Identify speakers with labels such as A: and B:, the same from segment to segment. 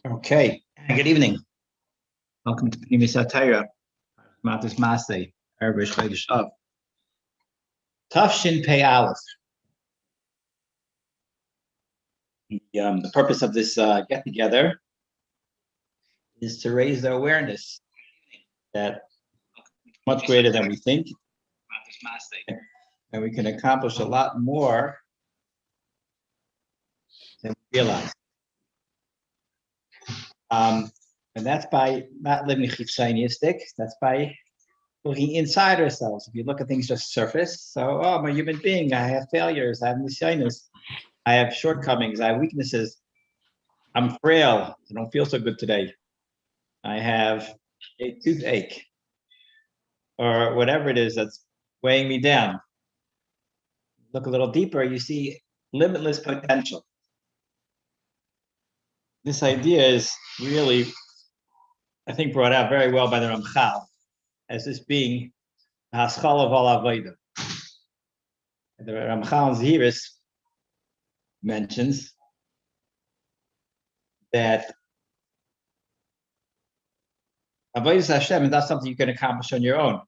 A: Okay, good evening. Welcome to Pnimiyus Matis Masay, Arabic Chodesh Av. Tafshin Pei Aleph. The purpose of this get-together is to raise the awareness that much greater than we think, and we can accomplish a lot more than we realize. And that's by not living chifsainistic. That's by looking inside ourselves. If you look at things just surface, so I'm a human being. I have failures. I have nisyanis. I have shortcomings. I have weaknesses. I'm frail. I don't feel so good today. I have a toothache, or whatever it is that's weighing me down. Look a little deeper. You see limitless potential. This idea is really, I think, brought out very well by the Ramchal as this being the haschal of all avodah. The Ramchal Ziris mentions that avodas Hashem is not something you can accomplish on your own,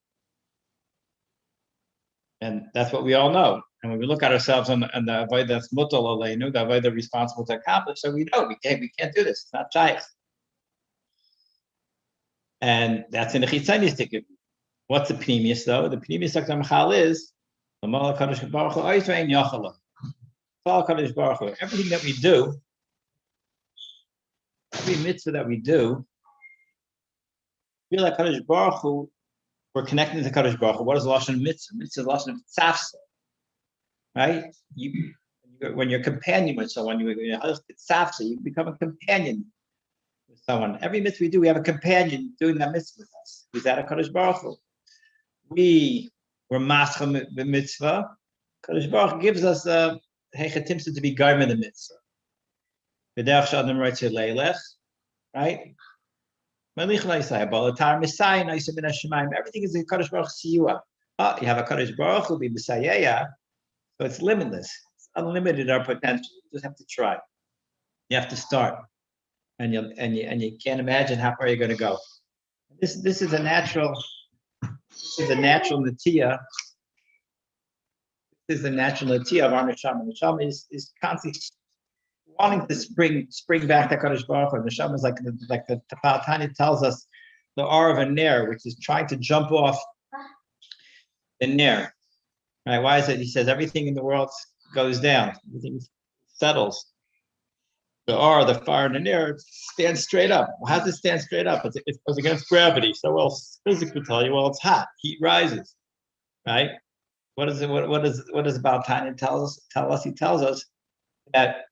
A: and that's what we all know. And when we look at ourselves on the avodah that's mutal aleinu, the avodah responsible to accomplish, so we know we can't do this. It's not shaykh. And that's in the chitzainistic. What's the Pnimiyus though? The Pnimiyus of the Ramchal is the Malach Kadosh Baruch Hu Oisvein Yachala. Kadosh Baruch Hu. Everything that we do, every mitzvah that we do, feel like Kadosh Baruch Hu, we're connecting to Kadosh Baruch Hu. What is lashon mitzvah? Mitzvah is lashon tzafsa, right? When you're companion with someone, you tzafsa, you become a companion with someone. Every mitzvah we do, we have a companion doing that mitzvah with us. Who's that a Kadosh Baruch Hu? We were maschem the mitzvah. Kadosh Baruch Hu gives us hechatimsa to be garmen the mitzvah. V'derech shadam reitzir leilech, right? Everything is a Kadosh Baruch Siyua. You have a Kadosh Baruch Hu be B'sayeya, so it's limitless. It's unlimited our potential. You just have to try. You have to start, and you can't imagine how far you're going to go. This is a natural. This is a natural natiya. This is the natural natiya of our neshama. Neshama is constantly wanting to spring back to Kadosh Baruch Hu. Neshama is like the Tafal Tani tells us, the R of a nair, which is trying to jump off the nair. Right? Why is it? He says everything in the world goes down, everything settles. The R, the fire in the nair, stands straight up. Well, how does it stand straight up? It goes against gravity. So, well, physics will tell you, well, it's hot. Heat rises, right? What is it? What does Baal Tanya tell us? He tells us that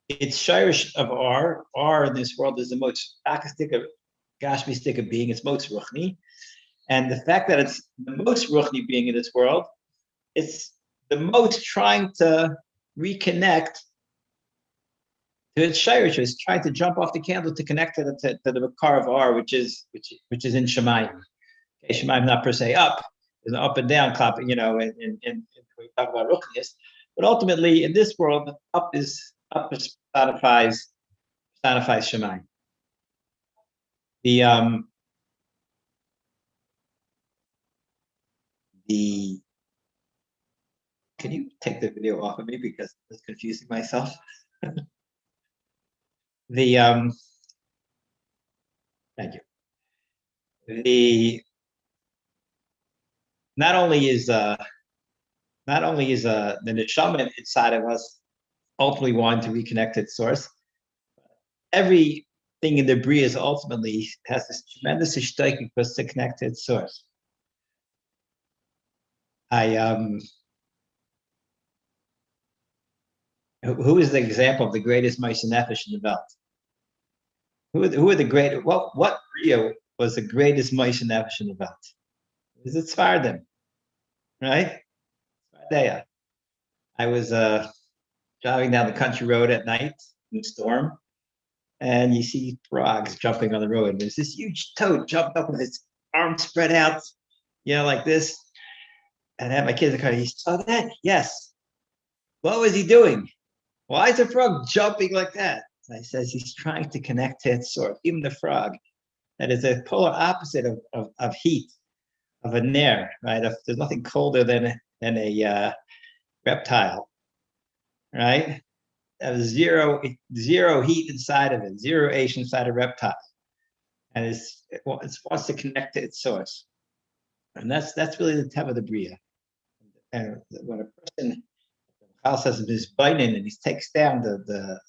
A: it's shirish of R. R in this world is the most akastic of gashmistic of being. It's most ruchni, and the fact that it's the most ruchni being in this world, it's the most trying to reconnect to its shirish. It's trying to jump off the candle to connect to the makar of R, which is in Shemayim. Okay, Shemayim not per se up, is an up and down clapping, when we talk about ruchnius, but ultimately in this world, up personifies Shemayim. Can you take the video off of me because it's confusing myself? Thank you. Not only is the neshama inside of us ultimately wanting to reconnect to its source, everything in the bria is ultimately has this tremendous ishtaik because to connect to its source. Who is the example of the greatest Moshe Nefesh in the belt? Who are the great? What bria was the greatest Moshe Nefesh in the belt? Is it Sfardim, right? Svardeya. I was driving down the country road at night in a storm, and you see frogs jumping on the road. And there's this huge toad jumped up with its arms spread out, like this. And I had my kids in the car. He saw that? Yes. What was he doing? Why is a frog jumping like that? he says he's trying to connect to its source, even the frog. That is a polar opposite of heat, of a nair, right? There's nothing colder than a reptile, right? Zero heat inside of it, zero H inside a reptile, and it wants to connect to its source, and that's really the time of the bria. And when a person, Kyle says, is biting and he takes down the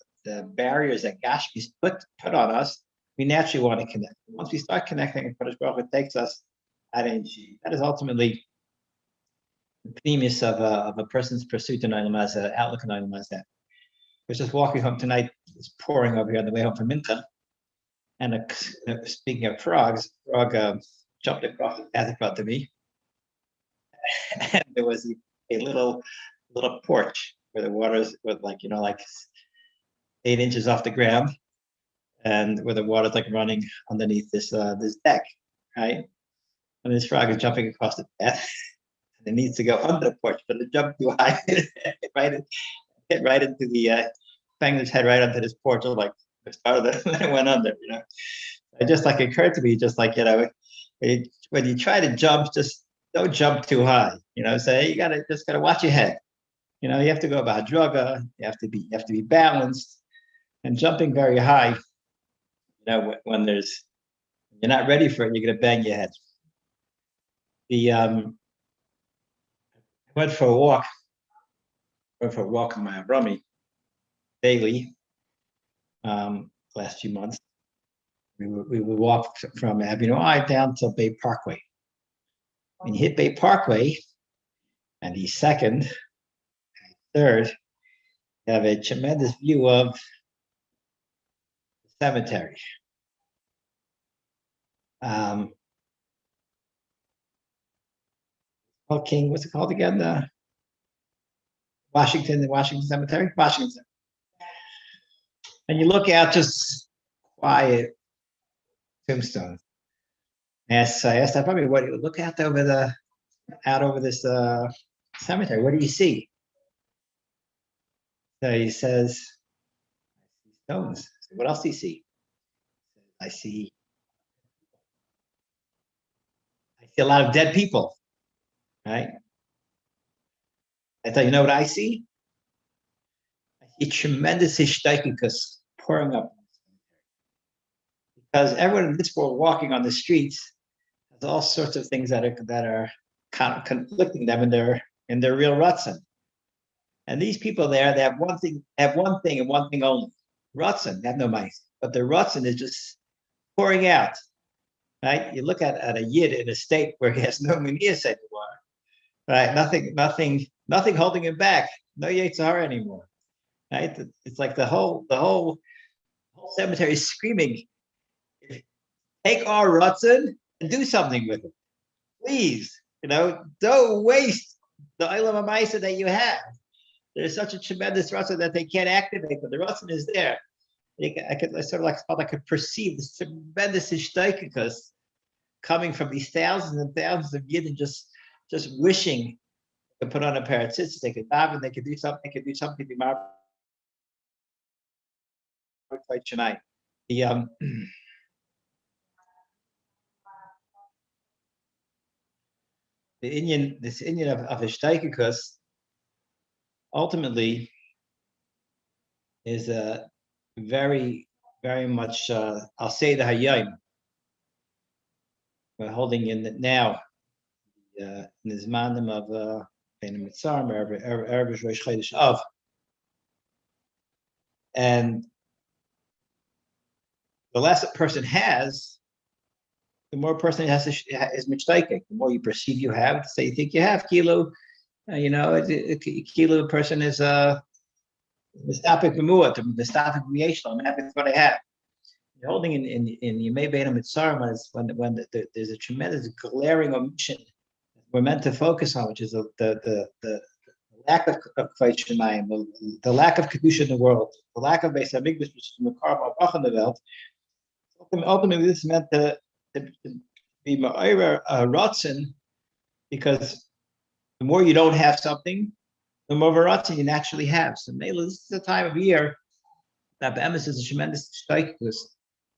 A: barriers that Gashmi's put on us, we naturally want to connect. Once we start connecting, and Kodesh Baruch Hu takes us at NG. That is ultimately the Pnimiyus of a person's pursuit in Olam Hazeh, outlook in Olam Hazeh. I was just walking home tonight. It's pouring over here on the way home from Mincha. And speaking of frogs, frog jumped across the path in front of me. And there was a little porch where the water's with like 8 inches off the ground, and where the water's like running underneath this deck, right? And this frog is jumping across the path, and it needs to go under the porch, but it jumped too high, hit right into the banged its head right onto this porch. Like it started, and then it went under. It just like occurred to me, just like when you try to jump, just don't jump too high. So you gotta watch your head. You have to go about droga. You have to be balanced, and jumping very high. When you're not ready for it, you're gonna bang your head. I went for a walk. In my Rami daily. Last few months, we would walk from Avenue down to Bay Parkway. When you hit Bay Parkway, and the second, and third, you have a tremendous view of the cemetery. King, what's it called again? The Washington Cemetery? Washington. And you look out, just quiet tombstones. I asked that probably, what do you look out over this cemetery? What do you see? So he says, I see stones. So what else do you see? I see a lot of dead people, right? I thought, you know what I see? I see tremendous hishtaikus pouring up. Because everyone in this world walking on the streets has all sorts of things that are conflicting them in their real ratzon. And these people there, they have one thing and one thing only. Ratzon, they have no mice. But their ratzon is just pouring out. Right? You look at a yid in a state where he has no Pnimiyus anymore. Right? Nothing holding him back. No Yetzer Hara anymore. Right? It's like the whole cemetery is screaming, take our ratzon and do something with it. Please, don't waste the Olam Hamaisa that you have. There's such a tremendous ratzon that they can't activate, but the ratzon is there. I could perceive this tremendous hishtaikus coming from these thousands and thousands of yidden just wishing to put on a pair of tzitzis. They could daven, they could do something, they could do something. This Indian of hishtaikus ultimately is a very, very much, I'll say the Hayyim. We're holding in it now, in the Zmanim of Pnimiyus, Erev Rosh Chodesh Av. And the less a person has, the more a person is mishtaiking. The more you perceive you have, say you think you have, kilo, kilo person is mistapik b'muat, mistapik b'yeshlo. I'm happy with what I have. You're holding in Yemei Bein HaMitzarim is when there's a tremendous glaring omission we're meant to focus on, which is the lack of Kvayt Shemayim, the lack of kedusha in the world, the lack of Beis Hamikdash, which is the Makar Ba'ach in the world. Ultimately, this is meant to be ma'ira ratzon, because the more you don't have something, the more ratzon you naturally have. So maybe this is the time of year that be'emes is a tremendous shtikus.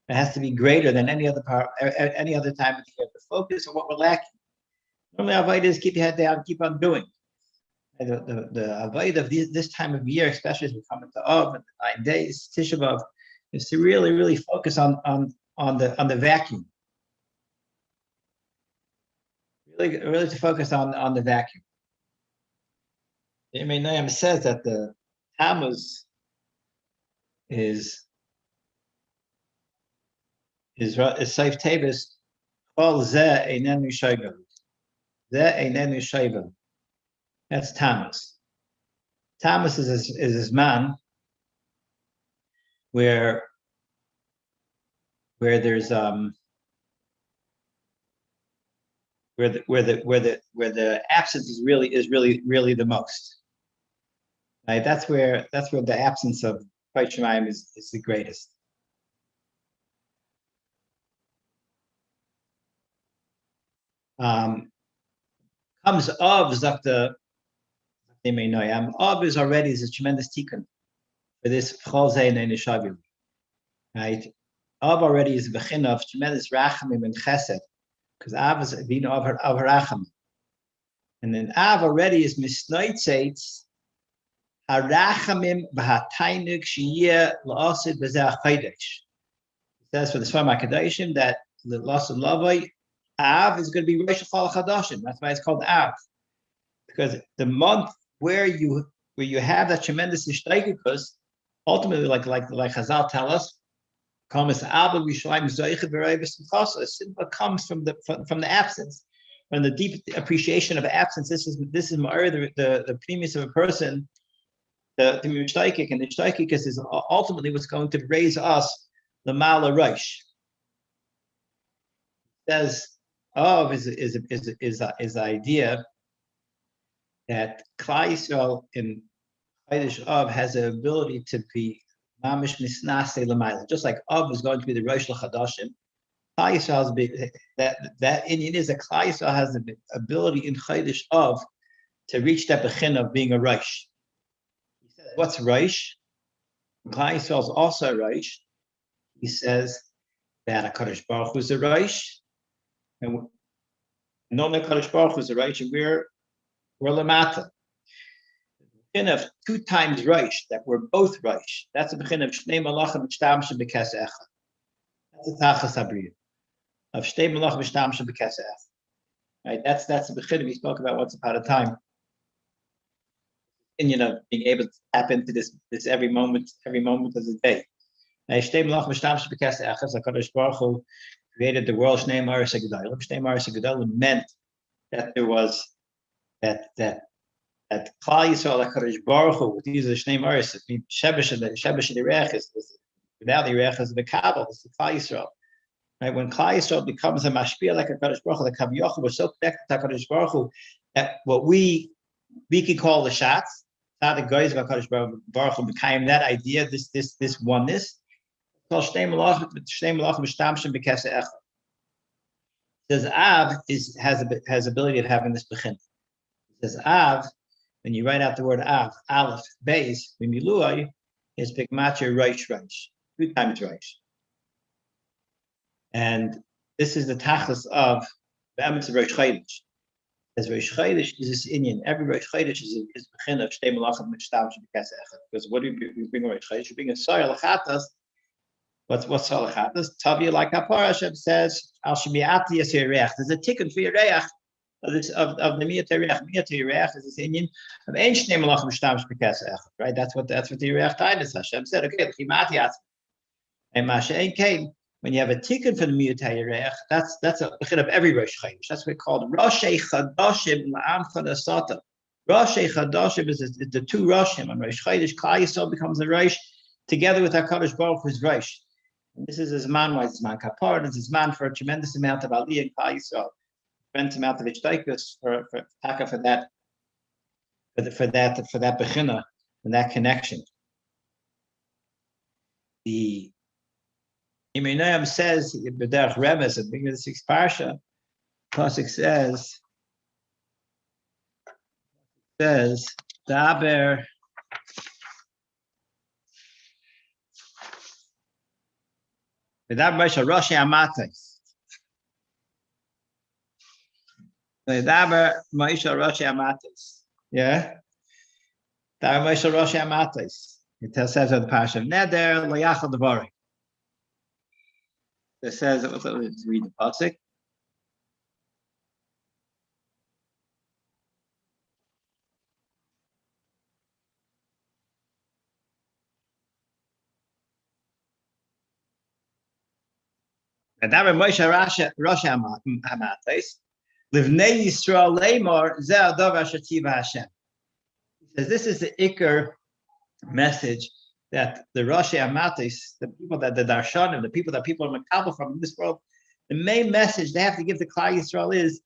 A: It has to be greater than any other part, any other time of the year. The focus on what we're lacking. Normally, avoid is keep your head down, keep on doing. And the avoid of this time of year, especially as we come into Av and the 9 days, Tisha B'av, is to really focus on the vacuum. Really to focus on the vacuum. Pnimiyus says that the Tammuz is Seif Tevis Kol Zeh Einenu Shayva. Zeh Einenu Shayva. That's Tammuz. Tammuz is this man where there's where the absence is really the most. Right? That's where the absence of Chayt Shemayim is the greatest. Comes of Zakta Pnimiyus. Of is already a tremendous tikkun for this Chol Zeh Einenu Shayva. Right? Av already is a bechin of tremendous rachamim and chesed, because Av is being of racham. And then Av already is misnoitzeitz harachamim b'hatainuk shiyeh la'asid b'zeh chodesh. It says for the Sfar HaKadoshim that the loss of Lavoi, Av is going to be Rosh Chol Chadashim. That's why it's called Av, because the month where you have that tremendous ishtaikus, ultimately, like Chazal tell us, comes from the absence, from the deep appreciation of absence. This is the Pnimiyus of a person, the Mishtaikik, and the Mishtaikik is ultimately what's going to raise us the Mala Rosh. Says of is the idea that Klal Yisrael in Chodesh Av has the ability to be mamish nisnase l'mayla, just like Av is going to be the Rosh L'Chadashim. Klal Yisrael that Indian is that Klal Yisrael has the ability in Chodesh Av to reach that bechin of being a Rosh. He says, "What's Rosh?" Klal Yisrael is also Rosh. He says that HaKadosh Baruch Hu is a Rosh, and normally HaKadosh Baruch Hu is a Rosh, and we're Lamata. Of 2 times Rosh, that we're both Rosh. That's a bechin of Shnei Malachim Mishtamshim B'Keseh Echad. That's a Tachas Habriya of Shnei Malachim Mishtamshim B'Keseh Echad. Right? That's the bechin we spoke about once upon a time. And being able to tap into this every moment of the day. Shnei Malachim Mishtamshim B'Keseh Echad. HaKadosh Baruch Hu created the world. Shnei Maris HaGedolim. Shnei Maris HaGedolim meant that there was that Klal Yisrael HaKadosh Baruch Hu, these are the Shnei Maris, Shebesh and the Yerech is without the Yerech is the Kabbalah, it's the Klal Yisrael. Right? When Klal Yisrael becomes a mashpia like HaKadosh Baruch Hu, like Kav we're so connected to HaKadosh Baruch Hu that what we can call the shots, not the guys of HaKadosh Baruch Hu became that idea, this oneness. It's called Shnei Malachim Mishtamshim B'Keseh Echad. Says Av has ability of having this bechin. Says Av, when you write out the word Av, Aleph, Beis, B'miluai, is B'gmatria Reish, 2 times Reish. And this is the tachlis of the emes of Rosh Chodesh. As Rosh Chodesh is this Indian, every Rosh Chodesh is bechin of Shtei Malachim Mishtamshim B'Keseh Echad. Because what do we bring Rosh Chodesh? We bring a Soyer L'chatas. What's Soyer L'chatas? Tavia like Hapar Hashem says, Al Shemiati Yas Yerech. There's a tikkun for Yerech. Of the Miyat Yerech is this Indian of Ein Shnei Malachim Mishtamshim B'Keseh Echad. Right? That's what the Yerech Tainus Hashem said. Okay, L'chimati Yas. And Masha Ein Kain. When you have a tikkun for the Miyat Yerech, that's a bechin of every Rosh Chodesh. That's what we call Roshei Chadashim La'am Chadasata. Roshei Chadashim is the 2 Roshim on Rosh Chodesh. Klal Yisrael becomes a Rosh together with HaKadosh Baruch Hu's Rosh. And this is his man, why it's man kapar, and it's his man for a tremendous amount of aliyah in Klal Yisrael, tremendous amount of ishtaikus for that bechina and that connection. The Pnimiyus says, B'derech Remes, at the beginning of the 6th parsha, Pasuk says, Daber V'daber Moshe Roshi Amatais. V'daber Moshe Roshi Amatais. Yeah. V'daber Moshe Roshi Amatais. It says in the Parsha Neder Loyachal Devarim. It says, let's read the pasuk. V'daber Moshe Roshi Amatais. Livnei Yisrael Lemor Zeh Adav Asher Tiva Hashem. He says this is the Iker message that the Rosh Amatis, the people that the Darshanim, the people that people are makabel from in this world, the main message they have to give to Klal Yisrael is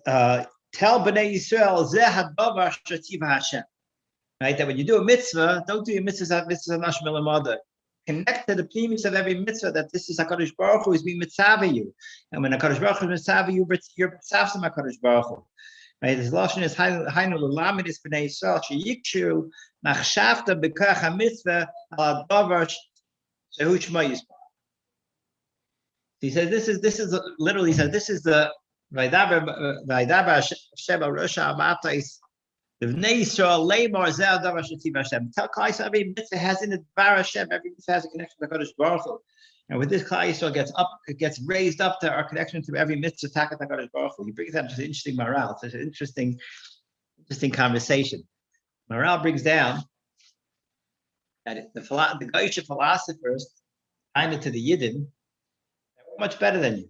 A: tell Bnei Yisrael Zeh Hadavar Asher Tiva Hashem. Right? That when you do a mitzvah, don't do your mitzvahs Nashim Elamada. Connect to the Pnimiyus of every mitzvah that this is HaKadosh Baruch Hu is being mitzvah you. And when HaKadosh Baruch Hu is mitzvah you, you're mitzvah HaKadosh Baruch Hu. Right? His lashon is Hainu L'Lamed is Bnei Yisrael Sheyikshu Nachshavta B'Kach HaMitzvah Al Davar Shehu Shema Yisrael. He says this is literally, he says this is the Vaydaber Sheba Rosh Hamatais. Bnei Yisrael Leimor Zeh Davar Shetiv Hashem. Tell Klal Yisrael every mitzvah has in it Bar Hashem. Every mitzvah has a connection to HaKadosh Baruch Hu. And with this, Klal Yisrael gets raised up to our connection to every mitzvah takat HaKadosh Baruch Hu. He brings down just an interesting morale. It's an interesting conversation. Morale brings down that the Goyish philosophers, kind of to the Yidden, are much better than you.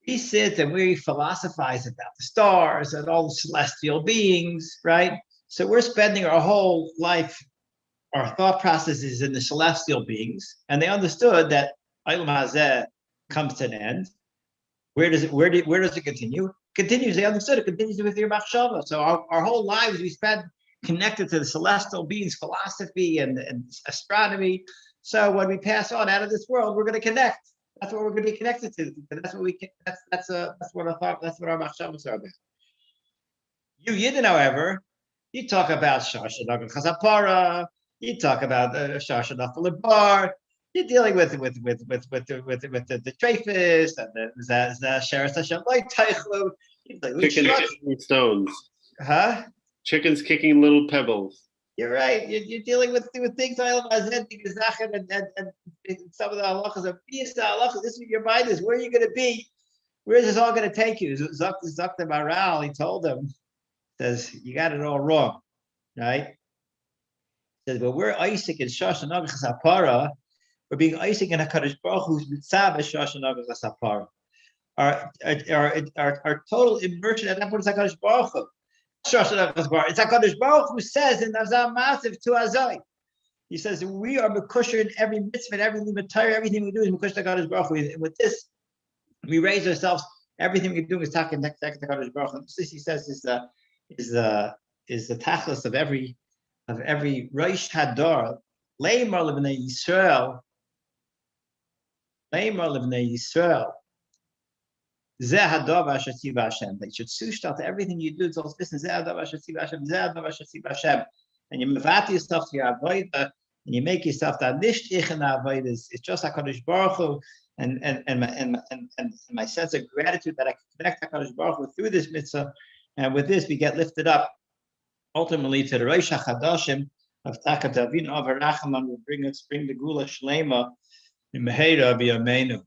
A: We sit and we philosophize about the stars and all the celestial beings, right? So we're spending our whole life, our thought processes in the celestial beings, and they understood that Olam Hazeh comes to an end. Where does it continue? It continues. They understood it continues with your machshava. So our whole lives we spend connected to the celestial beings, philosophy and astronomy. So when we pass on out of this world, we're going to connect. That's what we're going to be connected to. That's what our machshavas are about. You Yidden, however, you talk about Shashanach Chazapara. You talk about Shashanach Lebar. You're dealing with the Trefis and the Sheretz Hashem Light Teichlu.
B: Chickens kicking stones.
A: Huh?
B: Chickens kicking little pebbles.
A: You're right. You're dealing with things and some of the halachas are halachas. This is what your mind is. Where are you going to be? Where is this all going to take you? Zakta Maral, he told him, says, you got it all wrong, right? He says, but we're Isaac in Shashanach Chazapara. We're being Isaac in HaKadosh Baruch Hu's mitzvah Shashanach Chazapara. Our total immersion at that point is HaKadosh Baruch Hu. It's HaKadosh Baruch Hu says in Nazar Massive to Azai. He says we are mekusher in every mitzvah, every limiter, everything we do is mekusher to HaKadosh Baruch Hu. And with this, we raise ourselves. Everything we do is taking to HaKadosh Baruch Hu. This he says is the tachlis of every Rosh Hadar. Leimar Livnei Yisrael. Leimar Livnei Yisrael. Zeh Hadavar Asher Tiva Hashem. That you should sushtal to everything you do. It's all listen. Zeh Hadavar Asher Tiva Hashem. Zeh Hadavar Asher Tiva Hashem. And you mevati yourself to your avodah, and you make yourself that nish ich in avodah. It's just HaKadosh Baruch Hu, and my sense of gratitude that I can connect HaKadosh Baruch Hu through this mitzvah, and with this we get lifted up ultimately to the Rosh Hachadashim of Takat Avinu Avaracham, and will bring the Gula Shlema in Meheira B'Yameinu.